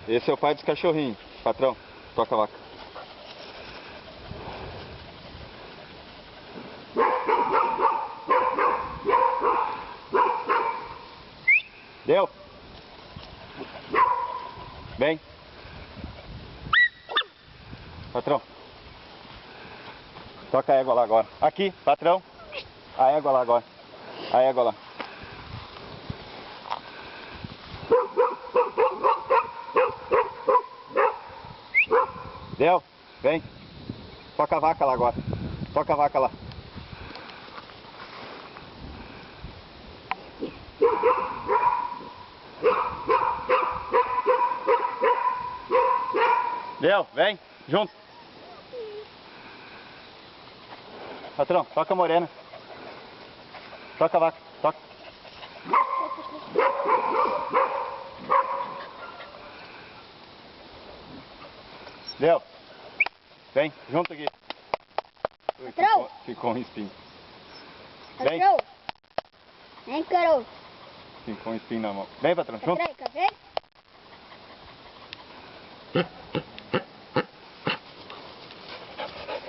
Esse é o pai dos cachorrinhos. Patrão, toca a vaca. Deu? Vem. Patrão. Toca a égua lá agora. Aqui, patrão. A égua lá agora. A égua lá. Deu? Vem. Toca a vaca lá agora. Toca a vaca lá. Deu? Vem. Junto. Patrão, toca a morena. Toca a vaca. Toca. Deu? Vem, junto aqui. Patrão. Ficou um espinho. Vem. Patrão. Vem, Carol. Ficou um espinho na mão. Vem, patrão, junto. Patrão, vem.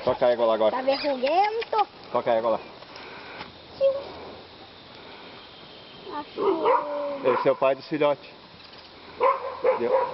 Toca a égua lá agora. Tá verruguento. Toca a égua lá. Achou. Esse é o pai dos filhotes. Deu.